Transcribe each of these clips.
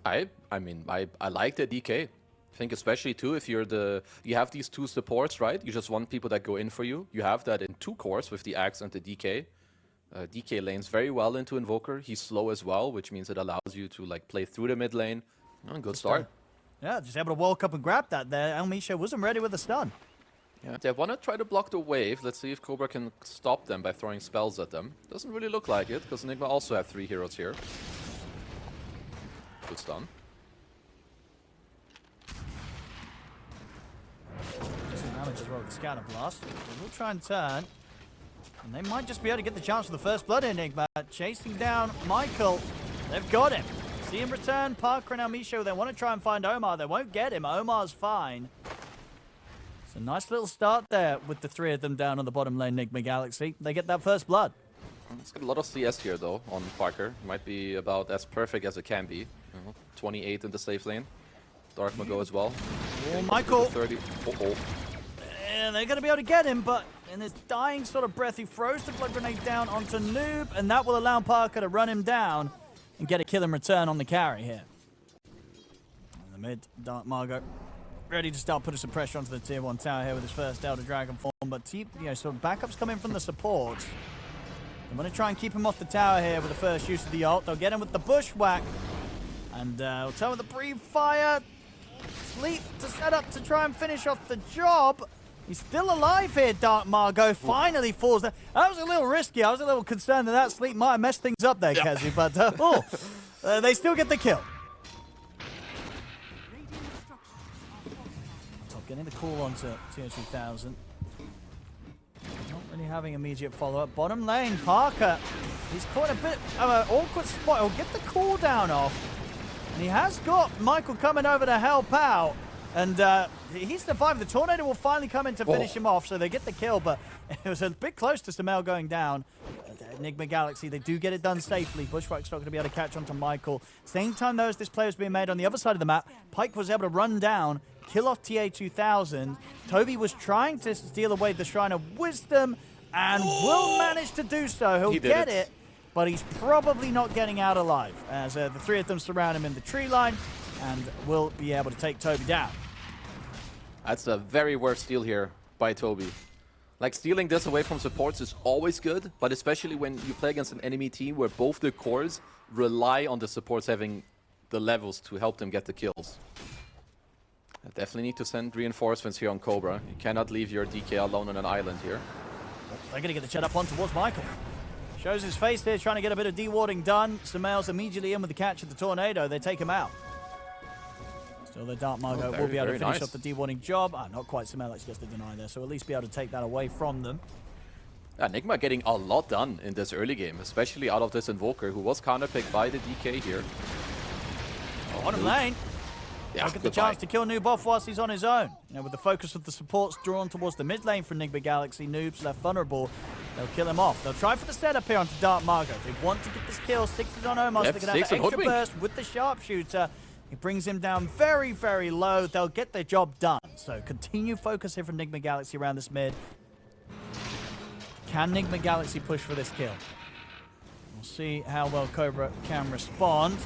I mean, I like the DK. I think especially too if you have these two supports, right? You just want people that go in for you. You have that in two cores with the Axe and the DK. DK lanes very well into Invoker. He's slow as well, which means it allows you to like play through the mid lane. Oh, good start. Yeah, just able to walk up and grab that there. Misha wasn't ready with the stun. Yeah, they want to try to block the wave. Let's see if Cobra can stop them by throwing spells at them. Doesn't really look like it, because Nigma also have 3 heroes here. Good stun. Decent damage as well with the Scatter Blast. They will try and turn. And they might just be able to get the chance for the first blood in Nigma. Chasing down Michael. They've got him. See him return. Parker and Amisho, they want to try and find Omar. They won't get him. Omar's fine. It's a nice little start there with the 3 of them down on the bottom lane, Nigma Galaxy. They get that first blood. It's got a lot of CS here, though, on Parker. Might be about as perfect as it can be. 28 in the safe lane. Dark Mago as well. Oh, Michael. 30. Uh-oh. And they're going to be able to get him, but in his dying sort of breath, he throws the blood grenade down onto Noob, and that will allow Parker to run him down and get a kill in return on the carry here. In the mid, Dark Margo ready to start putting some pressure onto the tier 1 tower here with his first Elder Dragon form, but sort of backups coming from the supports. I'm going to try and keep him off the tower here with the first use of the ult. They'll get him with the Bushwhack, and we'll tell him with the Breathe Fire. Sleep to set up to try and finish off the job. He's still alive here, Dark Margo. Finally falls down. That was a little risky. I was a little concerned that sleep might have messed things up there, Kezi, but they still get the kill. So getting the call onto tier 2000. Not really having immediate follow-up. Bottom lane, Parker. He's caught a bit of an awkward spot. He'll get the cooldown off. And he has got Michael coming over to help out. And he survived. The Tornado will finally come in to finish him off, so they get the kill, but it was a bit close to Samel going down. Nigma Galaxy, they do get it done safely. Bushwhack's not going to be able to catch on to Michael. Same time, though, as this play was being made on the other side of the map, Pike was able to run down, kill off TA2000. Toby was trying to steal away the Shrine of Wisdom, and will manage to do so. He'll get it, but he's probably not getting out alive, as the 3 of them surround him in the tree line, and will be able to take Toby down. That's a very worth steal here by Toby. Like, stealing this away from supports is always good, but especially when you play against an enemy team where both the cores rely on the supports having the levels to help them get the kills. I definitely need to send reinforcements here on Cobra. You cannot leave your DK alone on an island here. They're going to get the chat up on towards Michael. Shows his face there, trying to get a bit of dewarding done. Samel's immediately in with the catch of the Tornado. They take him out. Still, the Dark Margo will be able to finish off the dewarding job. Not quite. Samel actually gets the deny there, so at least be able to take that away from them. Yeah, Nigma getting a lot done in this early game, especially out of this Invoker, who was counterpicked by the DK here. Bottom lane. Yeah, get the chance to kill Noob off whilst he's on his own. With the focus of the supports drawn towards the mid lane from Nigma Galaxy, Noob's left vulnerable. They'll kill him off. They'll try for the setup here onto Dark Margo. They want to get this kill. 6 is on Omar, so they can have an extra burst with the Sharpshooter. He brings him down very, very low. They'll get their job done. So continue focus here from Nigma Galaxy around this mid. Can Nigma Galaxy push for this kill? We'll see how well Cobra can respond.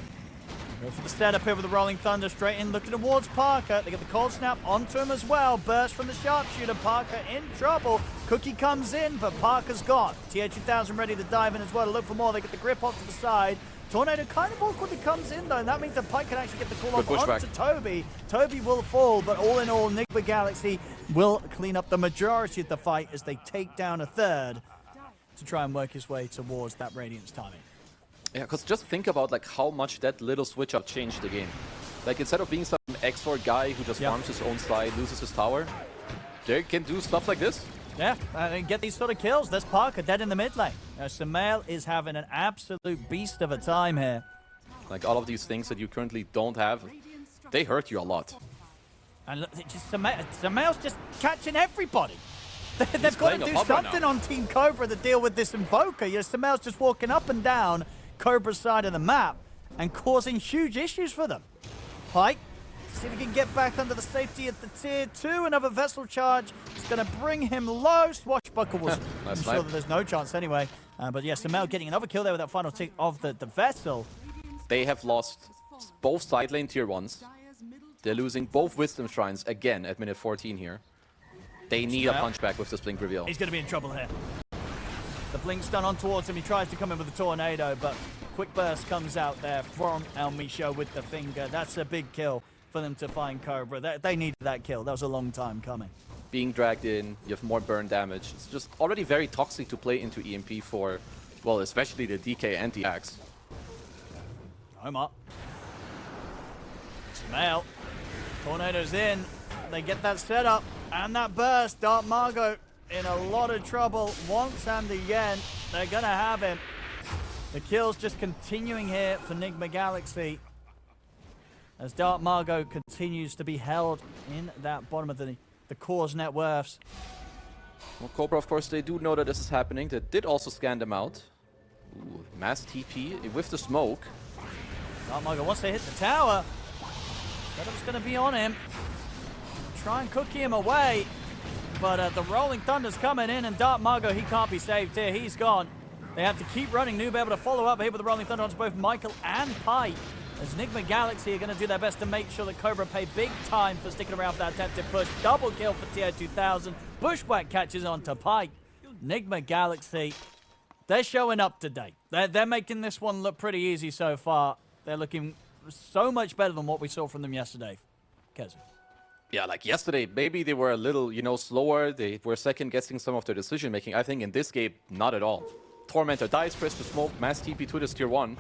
Go for the setup here with the Rolling Thunder straight in, looking towards Parker. They get the Cold Snap onto him as well. Burst from the Sharpshooter. Parker in trouble. Cookie comes in, but Parker's got TA2000 ready to dive in as well to look for more. They get the grip off to the side. Tornado kind of awkwardly comes in, though, and that means that Pike can actually get the call off onto Toby. Toby will fall, but all in all, Nigma Galaxy will clean up the majority of the fight as they take down a third to try and work his way towards that Radiance timing. Yeah, because just think about like how much that little switch up changed the game. Like, instead of being some Xor guy who just farms his own side, loses his tower, they can do stuff like this. Yeah, and get these sort of kills. There's Parker dead in the mid lane. Samel is having an absolute beast of a time here. Like, all of these things that you currently don't have, they hurt you a lot. And look, Samel's just catching everybody. They've got to do something on Team Cobra to deal with this Invoker. Samel's just walking up and down Cobra's side of the map and causing huge issues for them. Pike, see if he can get back under the safety at the tier 2. Another vessel charge is going to bring him low. Swashbuckle was sure that there's no chance anyway. But yeah, Samel getting another kill there with that final tick of the vessel. They have lost both side lane tier 1s. They're losing both Wisdom Shrines again at minute 14 here. They need a punchback with this Blink reveal. He's going to be in trouble here. The Blink's done on towards him. He tries to come in with a tornado, but quick burst comes out there from Elmisho with the finger. That's a big kill for them to find Cobra. They needed that kill. That was a long time coming. Being dragged in, you have more burn damage. It's just already very toxic to play into EMP for, well, especially the DK and the Axe. Omar. Smail. Tornado's in. They get that setup and that burst. Dark Margot in a lot of trouble once and again. They're going to have him. The kills just continuing here for Nigma Galaxy as Dark Margot continues to be held in that bottom of the core's net worths. Well, Cobra, of course, they do know that this is happening. They did also scan them out. Ooh, mass TP with the smoke. Dark Margot, once they hit the tower, setup's going to be on him. Try and cookie him away. But the Rolling Thunder's coming in, and Dark Margot, he can't be saved here. He's gone. They have to keep running. Noob able to follow up here with the Rolling Thunder onto both Michael and Pike. As Nigma Galaxy are going to do their best to make sure that Cobra pay big time for sticking around for that attempted push. Double kill for DOTA2. Bushwhack catches onto Pike. Nigma Galaxy, they're showing up today. They're making this one look pretty easy so far. They're looking so much better than what we saw from them yesterday. Keza. Yeah, like yesterday, maybe they were a little, slower. They were second-guessing some of their decision-making. I think in this game, not at all. Tormentor dies, press to smoke, mass TP to this tier 1.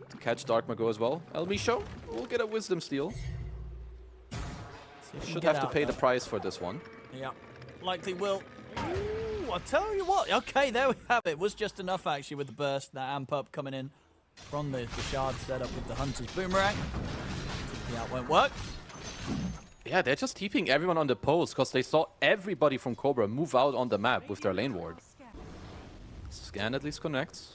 To catch Dark Margot as well. Elmisho will get a Wisdom Steal. Should have to pay the price for this one. Yeah, likely will. Ooh, I'll tell you what. Okay, there we have it. It was just enough, actually, with the burst. That amp up coming in from the shard setup with the Hunter's Boomerang. TP out won't work. Yeah, they're just keeping everyone on the post because they saw everybody from Cobra move out on the map with their lane ward. Scan at least connects.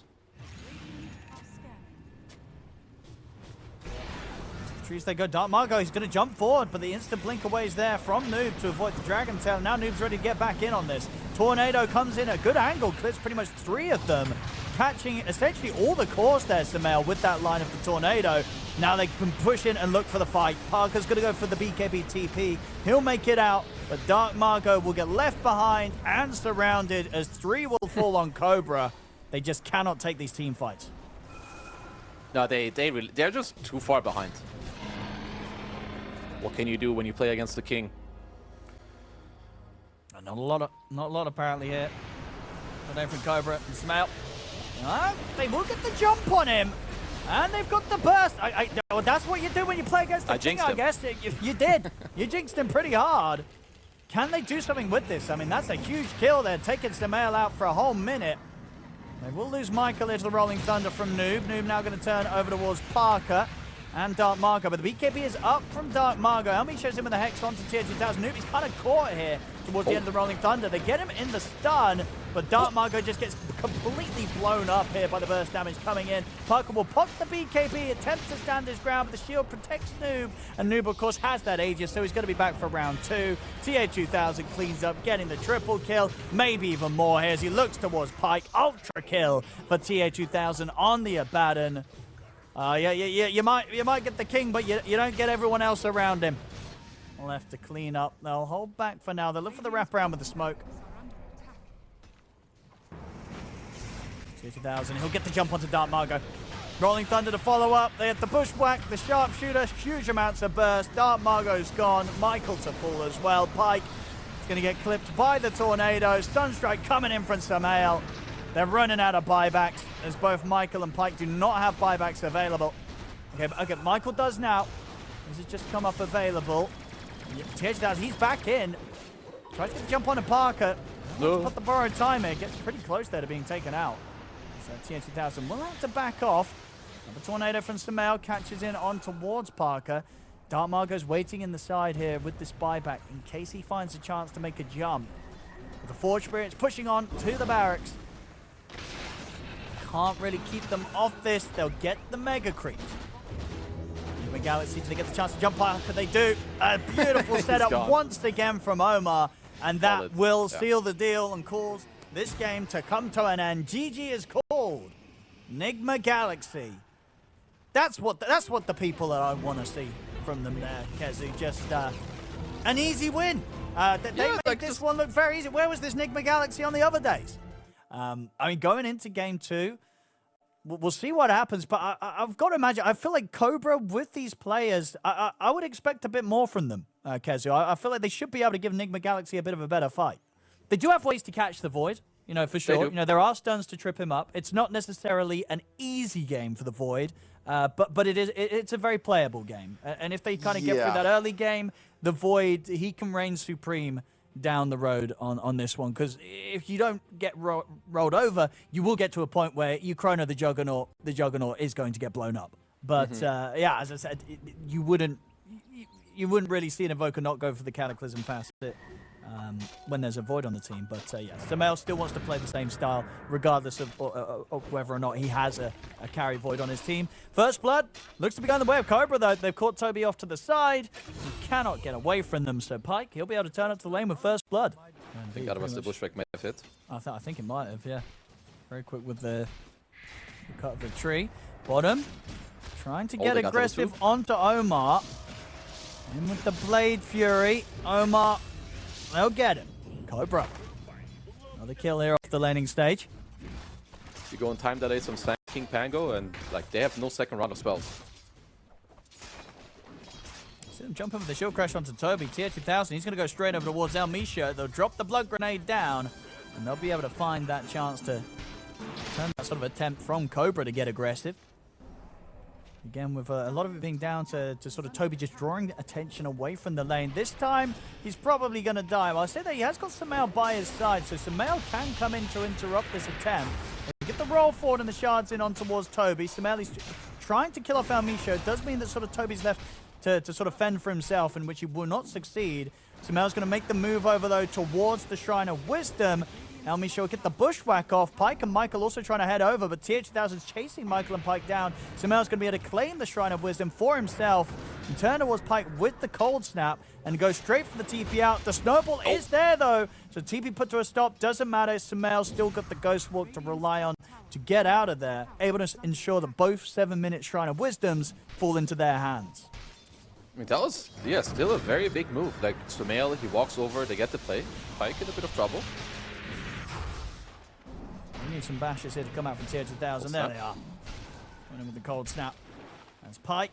Trees they go. Dark Margot, he's going to jump forward, but the instant blink away is there from Noob to avoid the Dragon Tail. Now Noob's ready to get back in on this. Tornado comes in at a good angle, clips pretty much 3 of them, catching essentially all the cores there, Samael, with that line of the Tornado. Now they can push in and look for the fight. Parker's going to go for the BKB TP. He'll make it out, but Dark Margot will get left behind and surrounded as 3 will fall on Cobra. They just cannot take these team fights. No, they're just too far behind. What can you do when you play against the king? Not a lot apparently here. But from Cobra and Smail. They will get the jump on him. And they've got the burst. Well, that's what you do when you play against the king, I guess. You did. You jinxed him pretty hard. Can they do something with this? I mean, that's a huge kill. They're taking Samael out for a whole minute. They will lose Michael into the Rolling Thunder from Noob. Noob now going to turn over towards Parker and Dark Margot. But the BKB is up from Dark Margot. Elmi shows him with the Hex onto tier 2000. Noob is kind of caught here towards the end of the Rolling Thunder. They get him in the stun, but Dark Margot just gets completely blown up here by the burst damage coming in. Parker will pop the BKB, attempts to stand his ground, but the shield protects Noob. And Noob, of course, has that Aegis, so he's going to be back for round 2. TA2000 cleans up, getting the triple kill, maybe even more here as he looks towards Pike. Ultra kill for TA2000 on the Abaddon. You might get the king, but you don't get everyone else around him. Left to clean up. They'll hold back for now. They'll look for the wraparound with the smoke. 2000. He'll get the jump onto Dark Margot. Rolling Thunder to follow up. They have the Bushwhack, the Sharpshooter, huge amounts of burst. Dark Margot's gone. Michael to fall as well. Pike is going to get clipped by the Tornado. Sunstrike coming in from Samael. They're running out of buybacks as both Michael and Pike do not have buybacks available. Okay, Michael does now. This has just come up available. He's back in. Tries to get the jump on to Parker. Put the borrowed time in. Gets pretty close there to being taken out. So TN2000 will have to back off. The Tornado from Samael catches in on towards Parker. Dark Margot's waiting in the side here with this buyback in case he finds a chance to make a jump. With the Forge Spirits pushing on to the barracks. Can't really keep them off this. They'll get the Mega Creep. Nigma Galaxy, do they get the chance to jump Parker? They do. A beautiful setup once again from Omar. And that will seal the deal and cause this game to come to an end. GG is called. Nigma Galaxy That's what the people that I want to see from them there, Kezu. Just an easy win. They made this one look very easy. Where was this Nigma Galaxy on the other days? I mean, going into game 2, we'll see what happens, but I've got to imagine, I feel like Cobra with these players, I would expect a bit more from them, Kezu. I feel like they should be able to give Nigma Galaxy a bit of a better fight. They do have ways to catch the Void, you know, for sure. You know, there are stuns to trip him up. It's not necessarily an easy game for the Void, but it's a very playable game. And if they kind of get through that early game, the Void, he can reign supreme down the road on this one, because if you don't get rolled over, you will get to a point where you chrono the Juggernaut is going to get blown up. But yeah, as I said, you wouldn't really see an Invoker not go for the Cataclysm facet when there's a Void on the team. But yeah, Sumail still wants to play the same style regardless of whether or not he has a carry Void on his team. First Blood looks to be going the way of Cobra, though. They've caught Toby off to the side. He cannot get away from them, so Pyke, he'll be able to turn up to the lane with First Blood. I think that was the Bushwhack may have hit. I think it might have, yeah. Very quick with the cut of the tree. Bottom, trying to get aggressive onto Omar. In with the Blade Fury. Omar, they'll get him. Cobra. Another kill here off the laning stage. You go in time delay some King Pango, and like they have no second round of spells. See them jump in with the shield crash onto Toby. Tier 2000, he's going to go straight over towards Elmisha. They'll drop the blood grenade down, and they'll be able to find that chance to turn that sort of attempt from Cobra to get aggressive. Again, with a lot of it being down to sort of Toby just drawing attention away from the lane. This time, he's probably going to die. Well, I say that he has got Sumail by his side, so Sumail can come in to interrupt this attempt. Get the roll forward and the shards in on towards Toby. Sumail is trying to kill off Elmisha. It does mean that sort of Toby's left to sort of fend for himself, in which he will not succeed. Sumail's going to make the move over, though, towards the Shrine of Wisdom. Elmisha will get the bushwhack off. Pyke and Michael also trying to head over, but TH2000's chasing Michael and Pyke down. Sumail's going to be able to claim the Shrine of Wisdom for himself and turn towards Pyke with the cold snap and go straight for the TP out. The snowball is there, though, so TP put to a stop. Doesn't matter. Sumail still got the Ghost Walk to rely on to get out of there, able to ensure that both 7-minute Shrine of Wisdoms fall into their hands. I mean, that was, yeah, still a very big move. Like, Sumail, he walks over, they get the play. Pyke in a bit of trouble. We need some bashes here to come out from tier 2000. There they are. Winning with the cold snap. That's Pyke.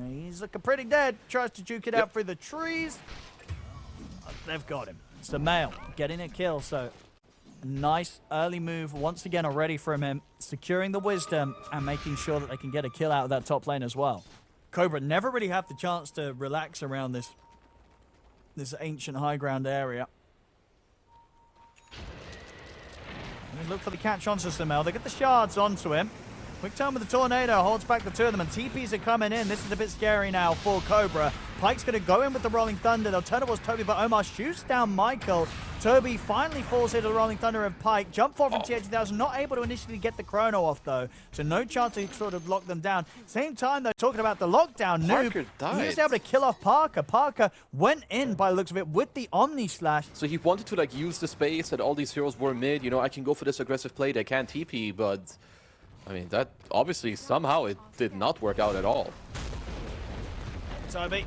He's looking pretty dead. Tries to juke it out through the trees. They've got him. Sumail getting a kill, so a nice early move once again already from him, securing the wisdom and making sure that they can get a kill out of that top lane as well. Cobra never really had the chance to relax around this ancient high ground area. And look for the catch onto Sumail. They get the shards onto him. Quick turn with the Tornado, holds back the two of them, and TPs are coming in. This is a bit scary now for Cobra. Pyke's going to go in with the Rolling Thunder. They'll turn towards Toby, but Omar shoots down Michael. Toby finally falls into the Rolling Thunder of Pyke. Jump forward from TH2000, not able to initially get the chrono off, though. So no chance to sort of lock them down. Same time, though, talking about the lockdown, Noob, he was able to kill off Parker. Parker went in, by the looks of it, with the Omni Slash. So he wanted to, like, use the space that all these heroes were mid. You know, I can go for this aggressive play. They can't TP, but I mean, that obviously somehow it did not work out at all. Toby.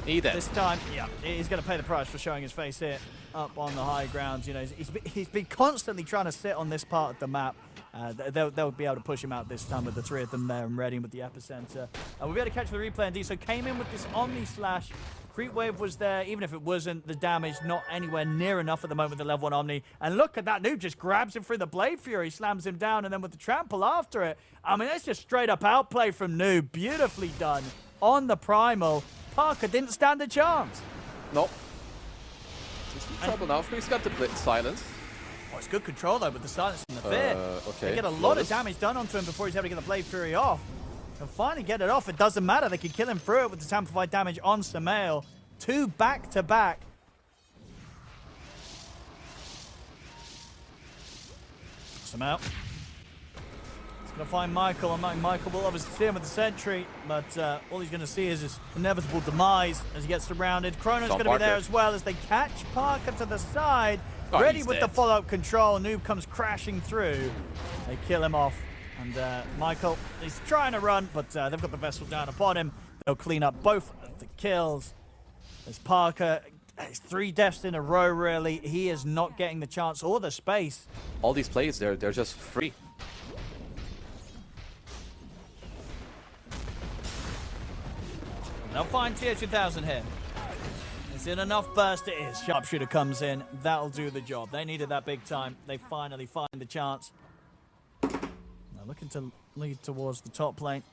This time, yeah, he's going to pay the price for showing his face here up on the high ground. You know, he's been constantly trying to sit on this part of the map. They'll be able to push him out this time with the three of them there and ready with the epicenter. We'll be able to catch the replay, and so came in with this Omni Slash. Creep Wave was there, even if it wasn't, the damage not anywhere near enough at the moment with the level 1 Omni. And look at that, Noob just grabs him through the Blade Fury, slams him down, and then with the trample after it. I mean, that's just straight up outplay from Noob. Beautifully done on the Primal. Parker didn't stand a chance. Nope. He's in trouble now. He's got the Blitz silence. Oh, it's good control, though, with the silence and the fear. Okay. They get a lot of damage done onto him before he's able to get the Blade Fury off. They'll finally get it off. It doesn't matter. They can kill him through it with the amplified damage on Sumail. 2 back-to-back. Sumail. He's going to find Michael, and Michael will obviously see him with the sentry, but all he's going to see is his inevitable demise as he gets surrounded. Chrono's going to be there as well as they catch Parker to the side. Ready with the follow-up control. Noob comes crashing through. They kill him off And Michael, he's trying to run, but they've got the vessel down upon him. They'll clean up both of the kills. As Parker, it's 3 deaths in a row, really. He is not getting the chance or the space. All these plays, they're just free. They'll find TOTA2 here. Is it enough burst? It is. Sharpshooter comes in. That'll do the job. They needed that big time. They finally find the chance. They're looking to lead towards the top lane.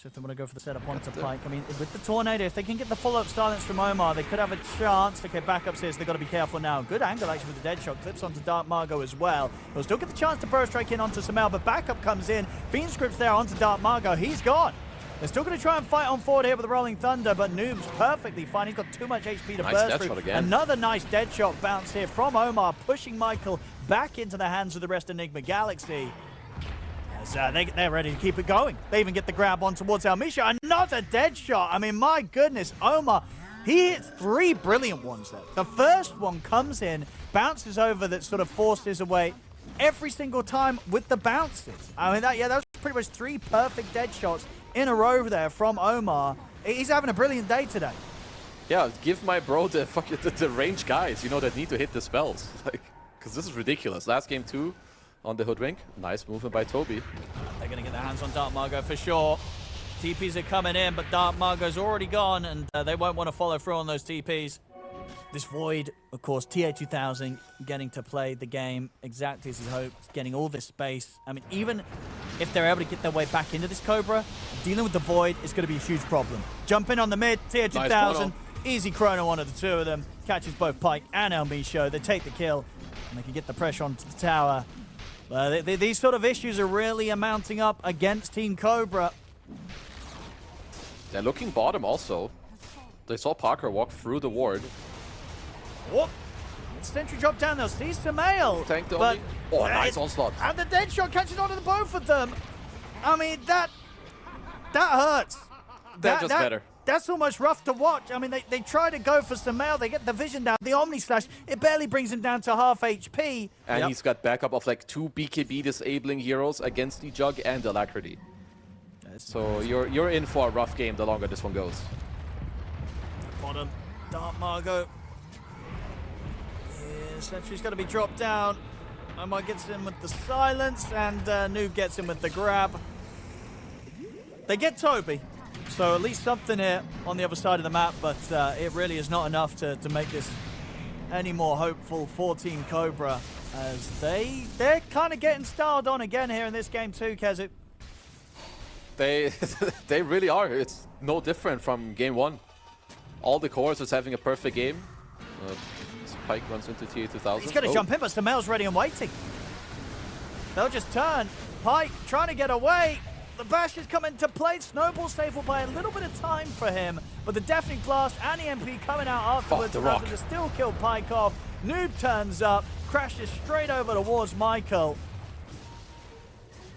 So if they want to go for the setup onto Pyke, I mean, with the Tornado, if they can get the follow-up silence from Omar, they could have a chance. Okay, backups here, so they've got to be careful now. Good angle, actually, with the dead shot. Clips onto Dark Margot as well. They'll still get the chance to burst strike in onto Samel, but backup comes in. Fiend scripts there onto Dark Margot. He's gone. They're still going to try and fight on forward here with the Rolling Thunder, but Noob's perfectly fine. He's got too much HP to burst through. Another nice dead shot bounce here from Omar, pushing Michael back into the hands of the rest of Nigma Galaxy. As they're ready to keep it going. They even get the grab on towards Almisha. Another dead shot. I mean, my goodness, Omar, he hits 3 brilliant ones there. The first one comes in, bounces over, that sort of forces away every single time with the bounces. I mean, that was pretty much 3 perfect dead shots in a row there from Omar. He's having a brilliant day today. Yeah, give my bro the range guys, you know, that need to hit the spells. Like, because this is ridiculous. Last game 2 on the Hoodwink. Nice movement by Toby. They're going to get their hands on Dark Margot for sure. TPs are coming in, but Dark Margot's already gone, and they won't want to follow through on those TPs. This Void, of course, TA2 getting to play the game exactly as he hoped, getting all this space. I mean, even if they're able to get their way back into this Cobra, dealing with the Void is going to be a huge problem. Jump in on the mid, TA2, nice easy chrono onto the 2 of them, catches both Pyke and Almisha. They take the kill, and they can get the pressure onto the tower. These sort of issues are really amounting up against Team Cobra. They're looking bottom also. They saw Parker walk through the ward. Whoop! Sentry drop down, they'll see Samael. Tanked only. Oh, nice onslaught. And the dead shot catches onto the both of them. I mean, that hurts. They're just better. That's almost rough to watch. I mean, they try to go for Samael. They get the vision down. The Omni Slash, it barely brings him down to half HP. And he's got backup of like 2 BKB disabling heroes against the Jug and the Alacrity. So you're in for a rough game the longer this one goes. Bottom, Dark Margot. Sentry's got to be dropped down. Omar gets in with the silence, and Noob gets in with the grab. They get Toby, so at least something here on the other side of the map, but it really is not enough to make this any more hopeful for Team Cobra, as they're kind of getting styled on again here in this game too, Kezu. They really are. It's no different from game 1. All the cores is having a perfect game. Pyke runs into TA2. He's going to jump in, but Samel's ready and waiting. They'll just turn. Pyke trying to get away. The bash is coming to play. Snowball save will buy a little bit of time for him, but the Deafening Blast and the MP coming out afterwards to still kill Pyke off. Noob turns up, crashes straight over towards Michael.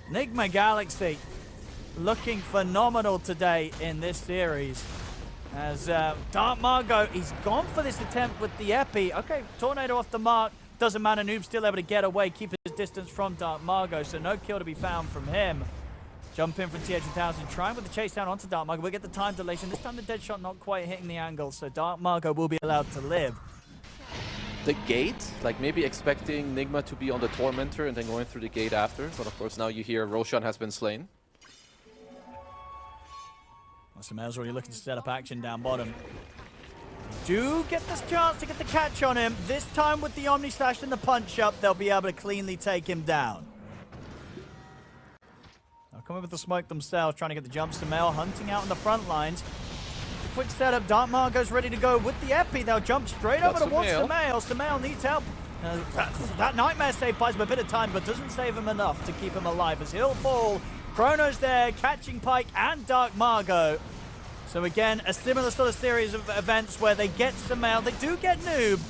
Nigma Galaxy looking phenomenal today in this series. As Dark Margot, he's gone for this attempt with the Epi. Okay, Tornado off the mark. Doesn't matter, Noob's still able to get away, keep his distance from Dark Margot, so no kill to be found from him. Jump in from TA2, trying with the chase down onto Dark Margot. We'll get the time dilation. This time the dead shot not quite hitting the angle, so Dark Margot will be allowed to live. The gate, like maybe expecting Nigma to be on the Tormentor and then going through the gate after, but of course now you hear Roshan has been slain. Samel's already looking to set up action down bottom. Do get this chance to get the catch on him. This time with the Omni Slash and the punch up, they'll be able to cleanly take him down. They'll come in with the smoke themselves, trying to get the jump. Samel hunting out on the front lines. The quick setup, Dark Margot's ready to go with the Epi. They'll jump straight over towards Samel. Samel needs help. That Nightmare save buys him a bit of time, but doesn't save him enough to keep him alive as he'll fall. Chrono's there, catching Pyke and Dark Margot. So again, a similar sort of series of events where they get Samel, they do get Noob,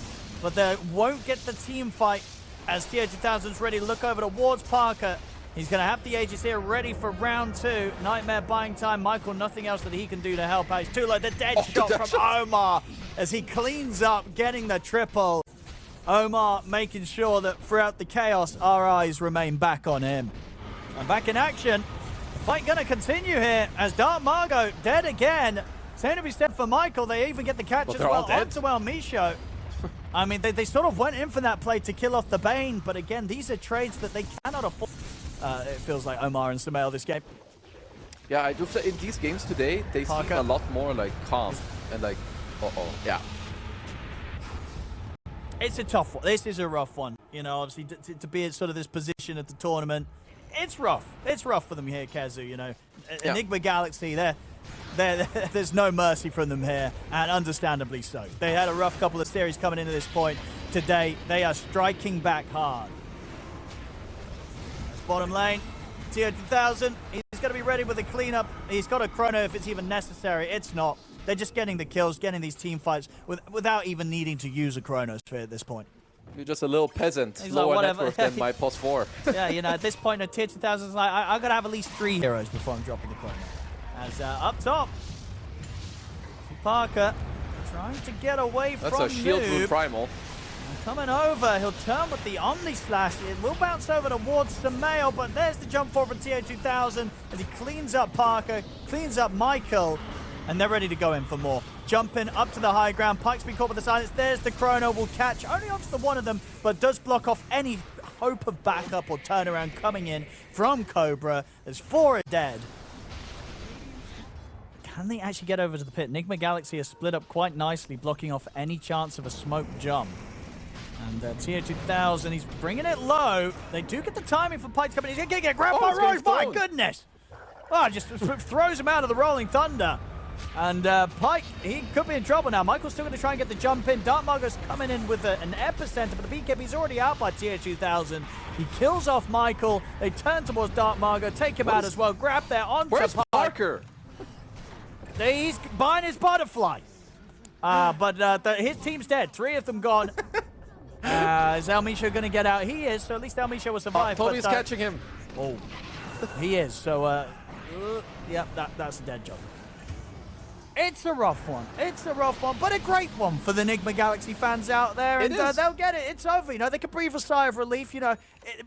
but they won't get the team fight as TA2's ready to look over towards Parker. He's going to have the Aegis here ready for round 2. Nightmare buying time. Michael, nothing else that he can do to help out. He's too low. The dead shot from Omar as he cleans up, getting the triple. Omar making sure that throughout the chaos, our eyes remain back on him. And back in action. The fight going to continue here as Dark Margo dead again. Same to be said for Michael. They even get the catch as well onto El Micho. I mean, they sort of went in for that play to kill off the Bane, but again, these are trades that they cannot afford. It feels like Omar and Sumail this game. Yeah, I do feel in these games today, they seem a lot more like calm and like, yeah. It's a tough one. This is a rough one. You know, obviously, to be in sort of this position at the tournament, it's rough. It's rough for them here, Kezu, you know. Yeah. Nigma Galaxy, there's no mercy from them here, and understandably so. They had a rough couple of series coming into this point. Today, they are striking back hard. That's bottom lane. DOTA2, he's going to be ready with a cleanup. He's got a chrono if it's even necessary. It's not. They're just getting the kills, getting these team fights without even needing to use a chronosphere at this point. You're just a little peasant, lower net worth than my post 4. Yeah, you know, at this point, Tier 2000 is like, I got to have at least 3 heroes before I'm dropping the chrono. As up top, Parker trying to get away from That's a shield Noob. Moon Primal. Coming over, he'll turn with the Omni Slash. It will bounce over towards Sumail, but there's the jump forward from TO2000 as he cleans up Parker, cleans up Michael, and they're ready to go in for more. Jumping up to the high ground, Pike's been caught with the silence. There's the chrono, will catch only onto the one of them, but does block off any hope of backup or turnaround coming in from Cobra as 4 are dead. Can they actually get over to the pit? Nigma Galaxy is split up quite nicely, blocking off any chance of a smoke jump. And TO2000, he's bringing it low. They do get the timing for Pike coming in. He's going to get grabbed by Roche. My goodness. Oh, just throws him out of the Rolling Thunder. And Pike, he could be in trouble now. Michael's still going to try and get the jump in. Dark Margo's coming in with an epicenter, but the BKB, he's already out by TO2000. He kills off Michael. They turn towards Dark Margo, take him out as well. Grab there onto Parker? He's buying his butterfly. But his team's dead. 3 of them gone. Is El Micho going to get out? He is, so at least El Micho will survive. Toby's catching him. Oh, he is. So, yep, that's a dead job. It's a rough one. It's a rough one, but a great one for the Nigma Galaxy fans out there. And they'll get it. It's over. You know, they can breathe a sigh of relief. You know,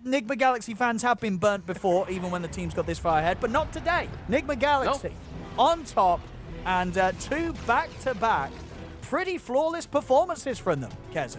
Nigma Galaxy fans have been burnt before, even when the team's got this far ahead, but not today. Nigma Galaxy on top, and 2 back-to-back pretty flawless performances from them, Kezu.